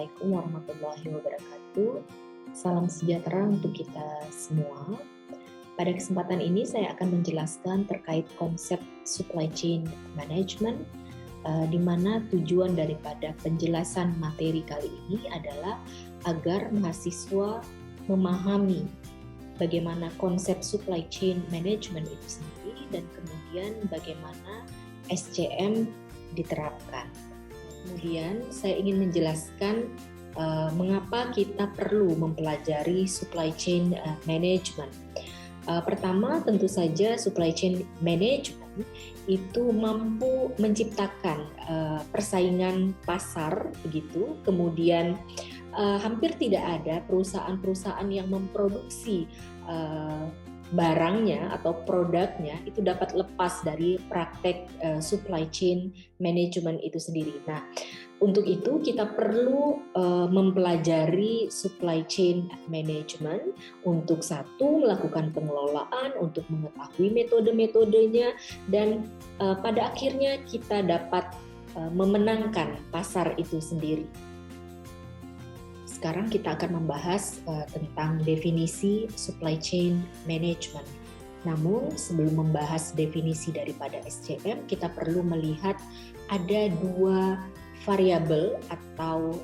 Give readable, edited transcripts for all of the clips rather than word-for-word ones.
Assalamualaikum warahmatullahi wabarakatuh. Salam sejahtera untuk kita semua. Pada kesempatan ini saya akan menjelaskan terkait konsep supply chain management, di mana tujuan daripada penjelasan materi kali ini adalah agar mahasiswa memahami bagaimana konsep supply chain management itu sendiri dan kemudian bagaimana SCM diterapkan. Kemudian saya ingin menjelaskan mengapa kita perlu mempelajari supply chain management. Pertama, tentu saja supply chain management itu mampu menciptakan persaingan pasar, begitu. Kemudian hampir tidak ada perusahaan-perusahaan yang memproduksi barangnya atau produknya itu dapat lepas dari praktek supply chain management itu sendiri. Nah, untuk itu kita perlu mempelajari supply chain management untuk satu, melakukan pengelolaan, untuk mengetahui metode-metodenya, dan pada akhirnya kita dapat memenangkan pasar itu sendiri. Sekarang kita akan membahas tentang definisi supply chain management. Namun sebelum membahas definisi daripada SCM, kita perlu melihat ada dua variabel atau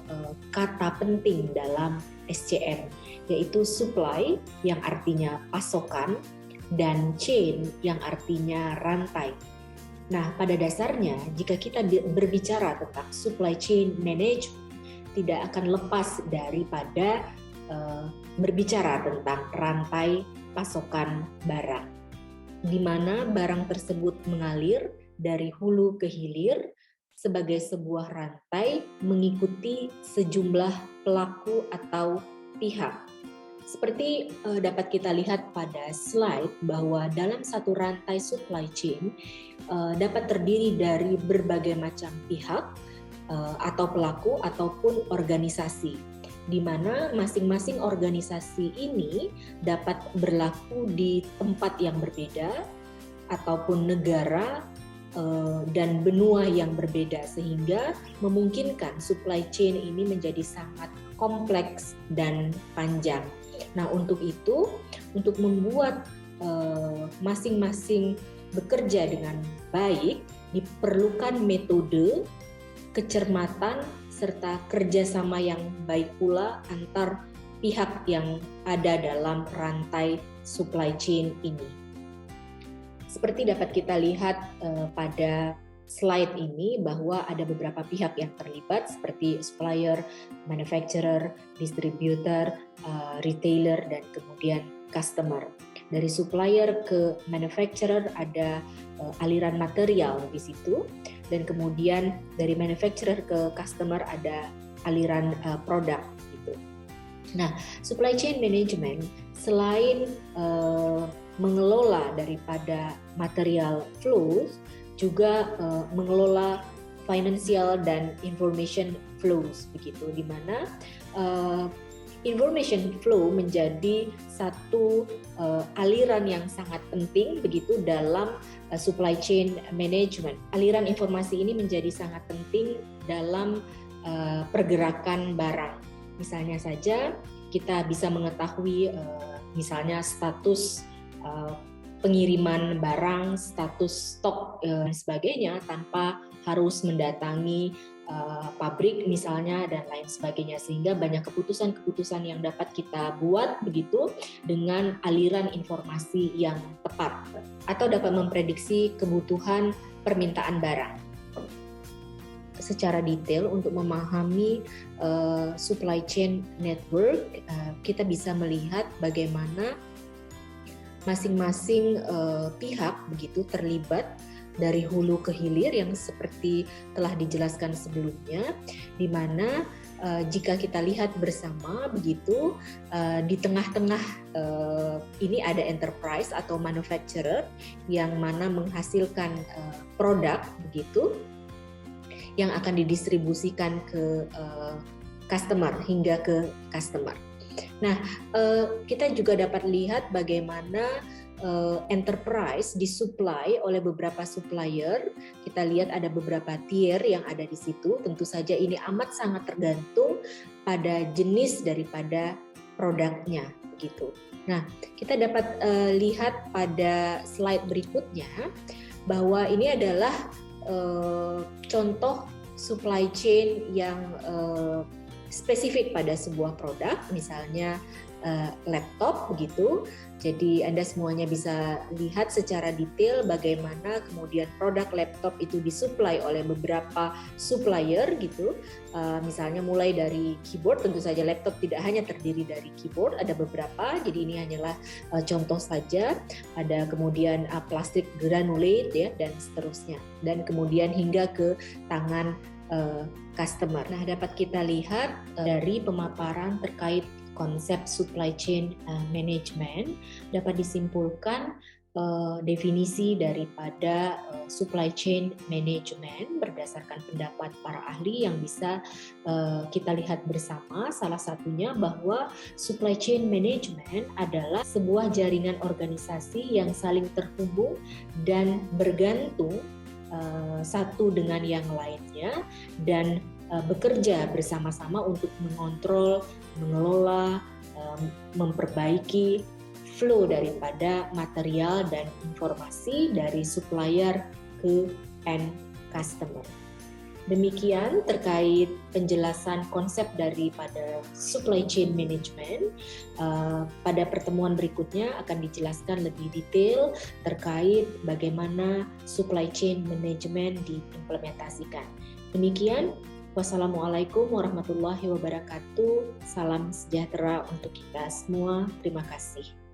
kata penting dalam SCM, yaitu supply yang artinya pasokan dan chain yang artinya rantai. Nah, pada dasarnya jika kita berbicara tentang supply chain management, tidak akan lepas daripada berbicara tentang rantai pasokan barang, di mana barang tersebut mengalir dari hulu ke hilir sebagai sebuah rantai mengikuti sejumlah pelaku atau pihak. Seperti dapat kita lihat pada slide bahwa dalam satu rantai supply chain dapat terdiri dari berbagai macam pihak atau pelaku ataupun organisasi, di mana masing-masing organisasi ini dapat berlaku di tempat yang berbeda ataupun negara dan benua yang berbeda, sehingga memungkinkan supply chain ini menjadi sangat kompleks dan panjang. Nah, untuk itu, untuk membuat masing-masing bekerja dengan baik, diperlukan metode, kecermatan, serta kerjasama yang baik pula antar pihak yang ada dalam rantai supply chain ini. Seperti dapat kita lihat pada slide ini bahwa ada beberapa pihak yang terlibat seperti supplier, manufacturer, distributor, retailer, dan kemudian customer. Dari supplier ke manufacturer ada aliran material di situ, dan kemudian dari manufacturer ke customer ada aliran produk gitu. Nah, supply chain management selain mengelola daripada material flows, juga mengelola financial dan information flows begitu, di mana information flow menjadi satu aliran yang sangat penting begitu dalam supply chain management. Aliran informasi ini menjadi sangat penting dalam pergerakan barang. Misalnya saja kita bisa mengetahui misalnya status pengiriman barang, status stok dan sebagainya tanpa harus mendatangi pabrik misalnya dan lain sebagainya, sehingga banyak keputusan-keputusan yang dapat kita buat begitu dengan aliran informasi yang tepat atau dapat memprediksi kebutuhan permintaan barang. Secara detail untuk memahami supply chain network, kita bisa melihat bagaimana masing-masing pihak begitu terlibat dari hulu ke hilir yang seperti telah dijelaskan sebelumnya, di mana jika kita lihat bersama begitu di tengah-tengah ini ada enterprise atau manufacturer yang mana menghasilkan produk begitu yang akan didistribusikan ke customer hingga ke customer. Nah, kita juga dapat lihat bagaimana enterprise disuplai oleh beberapa supplier. Kita lihat ada beberapa tier yang ada di situ. Tentu saja ini amat sangat tergantung pada jenis daripada produknya begitu. Nah, kita dapat lihat pada slide berikutnya bahwa ini adalah contoh supply chain yang spesifik pada sebuah produk, misalnya laptop begitu. Jadi Anda semuanya bisa lihat secara detail bagaimana kemudian produk laptop itu disuplai oleh beberapa supplier gitu. Misalnya mulai dari keyboard, tentu saja laptop tidak hanya terdiri dari keyboard, ada beberapa. Jadi ini hanyalah contoh saja. Ada kemudian plastik granulate ya dan seterusnya. Dan kemudian hingga ke tangan customer. Nah, dapat kita lihat dari pemaparan terkait konsep supply chain management dapat disimpulkan definisi daripada supply chain management berdasarkan pendapat para ahli yang bisa kita lihat bersama. Salah satunya bahwa supply chain management adalah sebuah jaringan organisasi yang saling terhubung dan bergantung satu dengan yang lainnya dan bekerja bersama-sama untuk mengontrol, mengelola, memperbaiki flow daripada material dan informasi dari supplier ke end customer. Demikian terkait penjelasan konsep daripada supply chain management. Pada pertemuan berikutnya akan dijelaskan lebih detail terkait bagaimana supply chain management diimplementasikan. Demikian. Wassalamualaikum warahmatullahi wabarakatuh. Salam sejahtera untuk kita semua. Terima kasih.